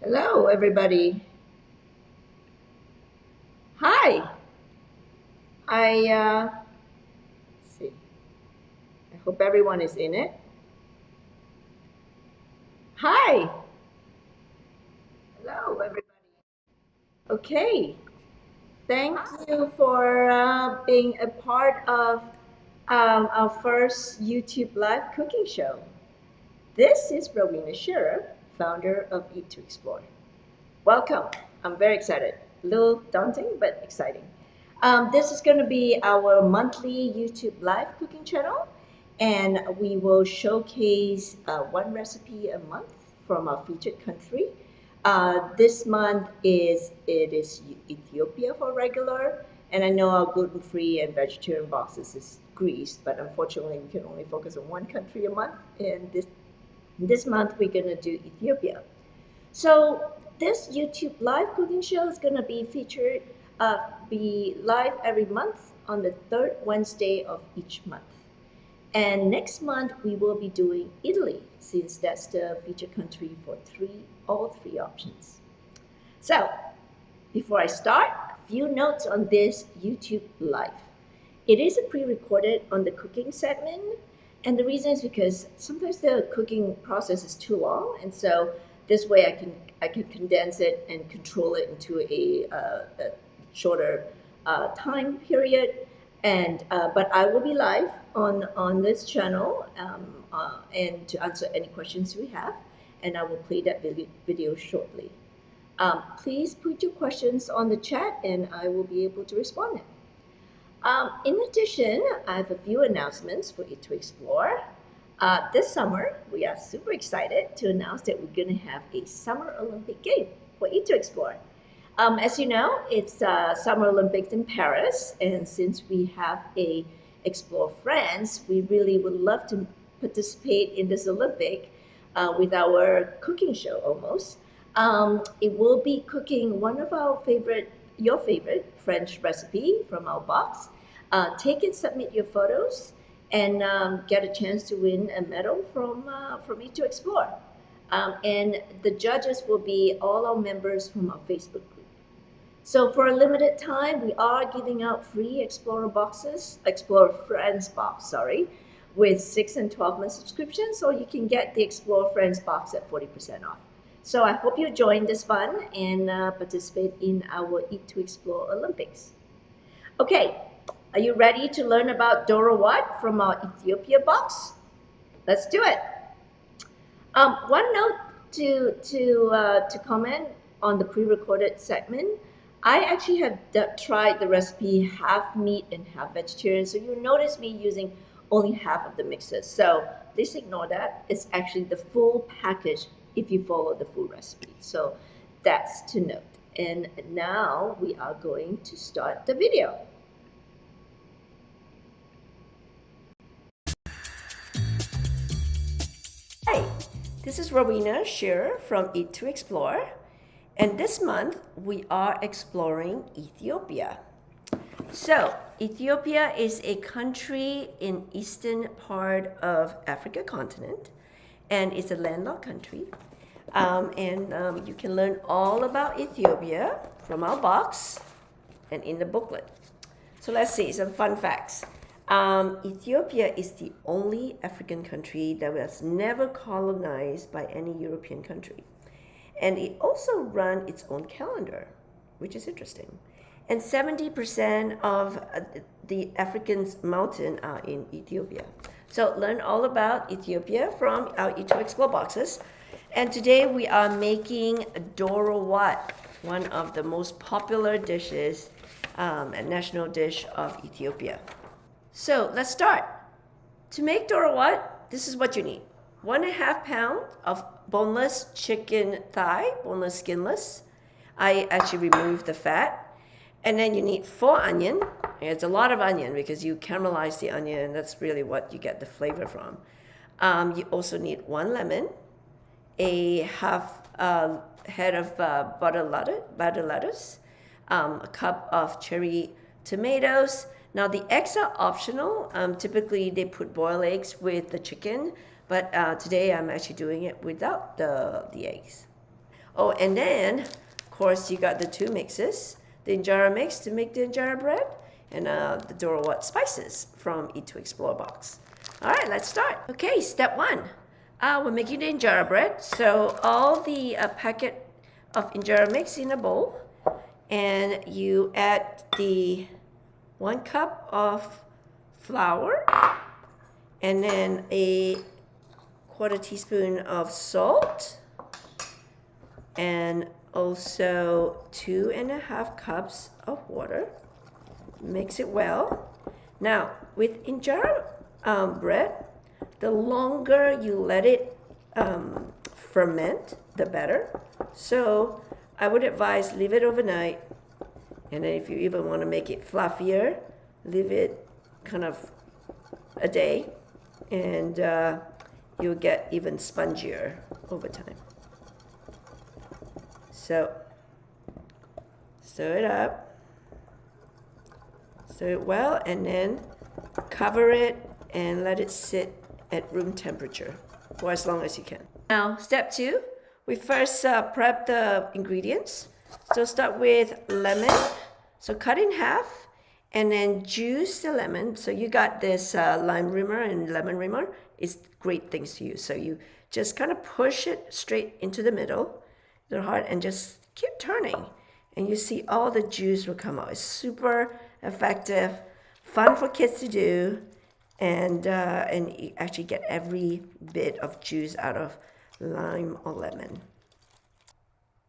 Hello, everybody. Hi. Let's see. I hope everyone is in it. Hi. Hello, everybody. Okay. Thank you for being a part of our first YouTube live cooking show. This is Rowena Scherer, founder of Eat to Explore. Welcome. I'm very excited. A little daunting, but exciting. This is going to be our monthly YouTube live cooking channel, and we will showcase one recipe a month from our featured country. This month is Ethiopia for regular, and I know our gluten-free and vegetarian boxes is Greece, but unfortunately we can only focus on one country a month, and this month we're going to do Ethiopia. So this YouTube live cooking show is going to be featured, be live every month on the third Wednesday of each month. And next month we will be doing Italy, since that's the featured country for all three options. So before I start, a few notes on this YouTube live. It is a pre-recorded on the cooking segment, and the reason is because sometimes the cooking process is too long, and so this way I can condense it and control it into a shorter time period. And but I will be live on this channel, and to answer any questions we have, and I will play that video shortly. Please put your questions on the chat, and I will be able to respond. In addition, I have a few announcements for you to explore. This summer, we are super excited to announce that we're going to have a Summer Olympic game for you to explore. As you know, it's Summer Olympics in Paris, and since we have a Explore France, we really would love to participate in this Olympic with our cooking show almost. It will be cooking one of your favorite French recipe from our box. Take and submit your photos, and get a chance to win a medal from Eat to Explore. And the judges will be all our members from our Facebook group. So for a limited time, we are giving out free Explorer Friends box, sorry, with 6 and 12-month subscriptions, so you can get the Explorer Friends box at 40% off. So I hope you join this fun and participate in our Eat to Explore Olympics. Okay, are you ready to learn about Doro Wat from our Ethiopia box? Let's do it. One note to comment on the pre-recorded segment. I actually have tried the recipe half meat and half vegetarian, so you'll notice me using only half of the mixes. So please ignore that. It's actually the full package if you follow the full recipe. So that's to note. And now we are going to start the video. Hi, this is Rowena Scherer from Eat to Explore, and this month we are exploring Ethiopia. So, Ethiopia is a country in eastern part of Africa continent, and it's a landlocked country. You can learn all about Ethiopia from our box and in the booklet. So let's see some fun facts. Ethiopia is the only African country that was never colonized by any European country. And it also runs its own calendar, which is interesting. And 70% of the African's mountain are in Ethiopia. So learn all about Ethiopia from our Eat to Explore boxes. And today we are making Doro Wat, one of the most popular dishes, a national dish of Ethiopia. So let's start. To make Doro Wat, this is what you need. 1.5 pounds of boneless chicken thigh, boneless, skinless. I actually removed the fat. And then you need 4 onion. It's a lot of onion because you caramelize the onion, and that's really what you get the flavor from. You also need 1 lemon, a half head of butter lettuce, a cup of cherry tomatoes. Now the eggs are optional. Typically they put boiled eggs with the chicken, but today I'm actually doing it without the eggs. Oh, and then, of course, you got the two mixes. The injera mix to make the injera bread, and the Doro Wat spices from Eat to Explore box. All right, let's start. Okay, step one. We're making the injera bread. So all the packet of injera mix in a bowl, and you add the 1 cup of flour, and then a 1/4 teaspoon of salt, and also 2.5 cups of water. Mix it well. Now, with injera bread, the longer you let it ferment, the better. So I would advise leave it overnight, and then if you even want to make it fluffier, leave it kind of a day, and you'll get even spongier over time. So stir it up, stir it well, and then cover it and let it sit at room temperature for as long as you can. Now, step two, we first prep the ingredients. So start with lemon. So cut in half and then juice the lemon. So you got this lime rimmer and lemon rimmer. It's great things to use. So you just kind of push it straight into the middle, the heart, and just keep turning. And you see all the juice will come out. It's super effective, fun for kids to do, and you actually get every bit of juice out of lime or lemon.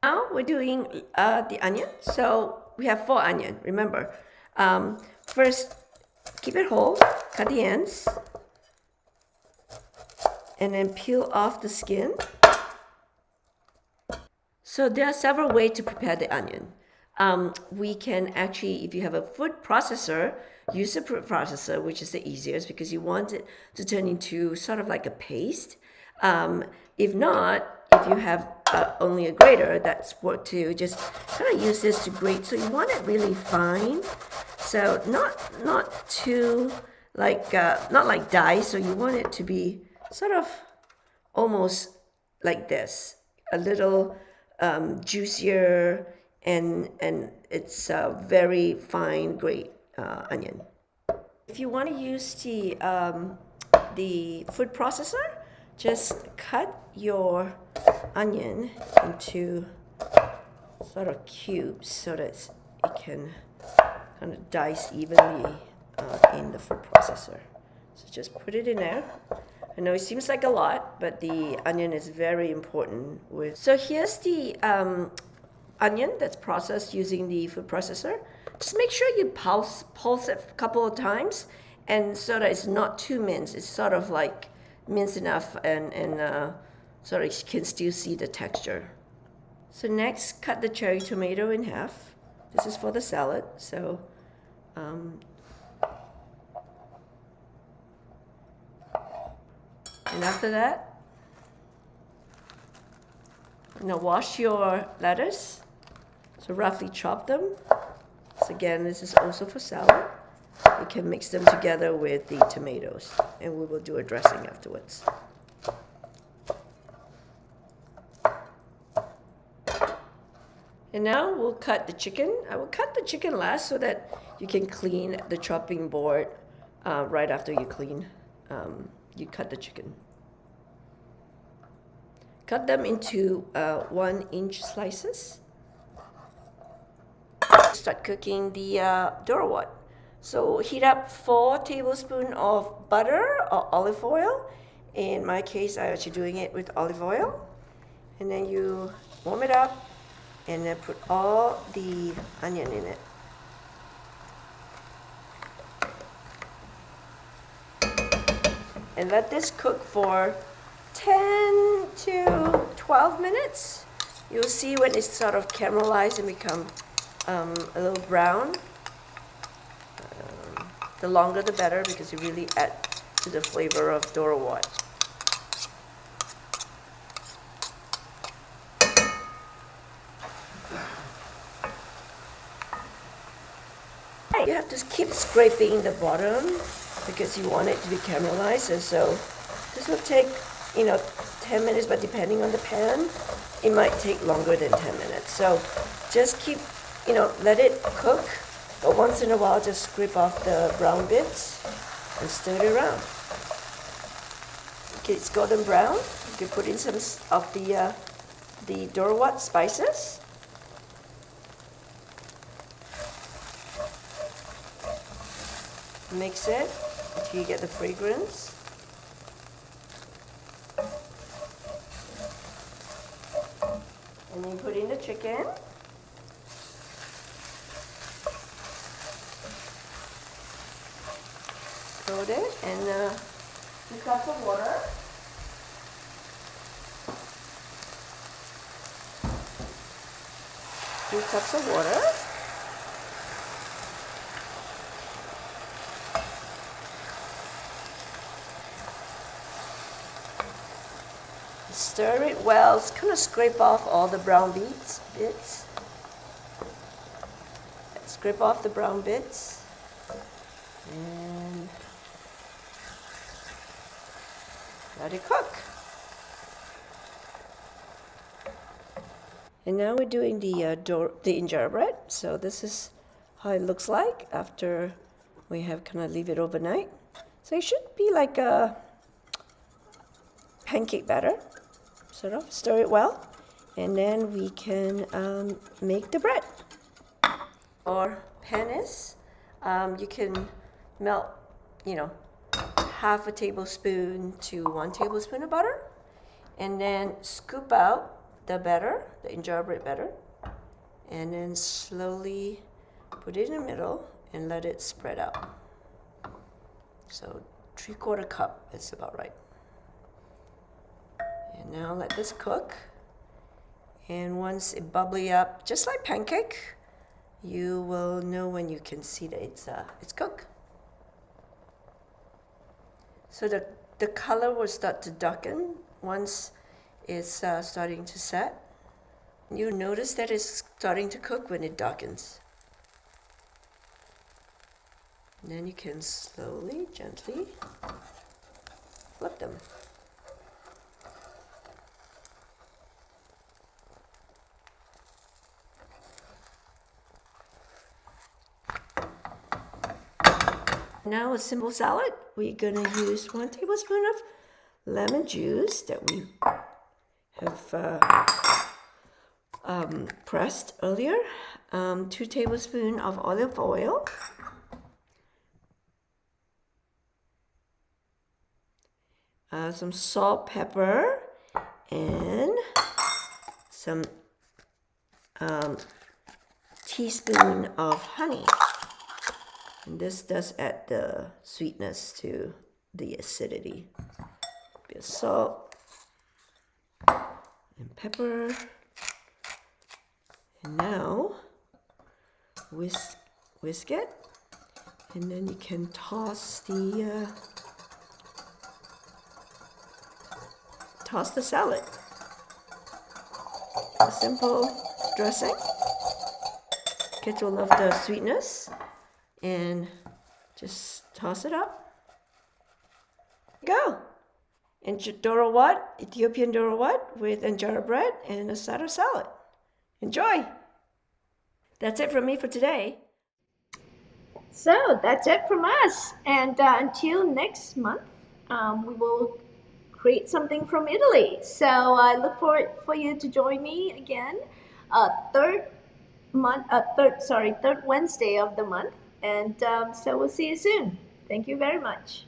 Now we're doing the onion. So we have 4 onions, remember. First, keep it whole, cut the ends, and then peel off the skin. So there are several ways to prepare the onion. We can actually, if you have a food processor, use a food processor, which is the easiest because you want it to turn into sort of like a paste. If not, if you have only a grater, that's work too. Just kind of use this to grate. So you want it really fine. So not too like not like dice. So you want it to be sort of almost like this, a little juicier, and it's a very fine, great onion. If you want to use the food processor, just cut your onion into sort of cubes so that it can kind of dice evenly in the food processor. So just put it in there. I know it seems like a lot, but the onion is very important. So here's the onion that's processed using the food processor. Just make sure you pulse it a couple of times, and so that it's not too minced. It's sort of like minced enough, and so that you can still see the texture. So next, cut the cherry tomato in half. This is for the salad. So and after that, now wash your lettuce. So roughly chop them. So again, this is also for salad. You can mix them together with the tomatoes, and we will do a dressing afterwards. And now we'll cut the chicken. I will cut the chicken last so that you can clean the chopping board right after you clean. You cut the chicken. Cut them into 1-inch slices. Start cooking the Doro Wat. So heat up 4 tablespoons of butter or olive oil. In my case, I'm actually doing it with olive oil. And then you warm it up and then put all the onion in it. And let this cook for 10 to 12 minutes. You'll see when it's sort of caramelized and become a little brown. The longer the better, because you really add to the flavor of Doro Wat. You have to keep scraping the bottom because you want it to be caramelized, and so this will take 10 10 minutes, but depending on the pan, it might take longer than 10 minutes. So just keep, let it cook, but once in a while just scrape off the brown bits and stir it around. Okay, it's golden brown. You can put in some of the Doro Wat spices. Mix it until you get the fragrance. And then put in the chicken. Coat it and 2 cups of water. Two cups of water. Stir it well. It's kind of scrape off all the brown bits. Scrape off the brown bits. And let it cook. And now we're doing the injera bread. So this is how it looks like after we have kind of leave it overnight. So it should be like a pancake batter. Sort of stir it well, and then we can make the bread. Or panis, you can melt, half a tablespoon to 1 tablespoon of butter, and then scoop out the batter, the injera bread batter, and then slowly put it in the middle and let it spread out. So 3/4 cup is about right. And now let this cook. And once it bubbly up, just like pancake, you will know when you can see that it's cooked. So the color will start to darken once it's starting to set. You notice that it's starting to cook when it darkens. And then you can slowly, gently flip them. Now a simple salad. We're gonna use 1 tablespoon of lemon juice that we have pressed earlier. 2 tablespoons of olive oil. Some salt, pepper, and some teaspoon of honey. And this does add the sweetness to the acidity. A bit of salt and pepper. And now whisk it, and then you can toss the salad. A simple dressing. Kids will love the sweetness. And just toss it up. Go! And Doro Wat, Ethiopian Doro Wat with injera bread and a side of salad. Enjoy! That's it from me for today. So that's it from us. And until next month, we will create something from Italy. So I look forward for you to join me again. Third Wednesday of the month. And so we'll see you soon. Thank you very much.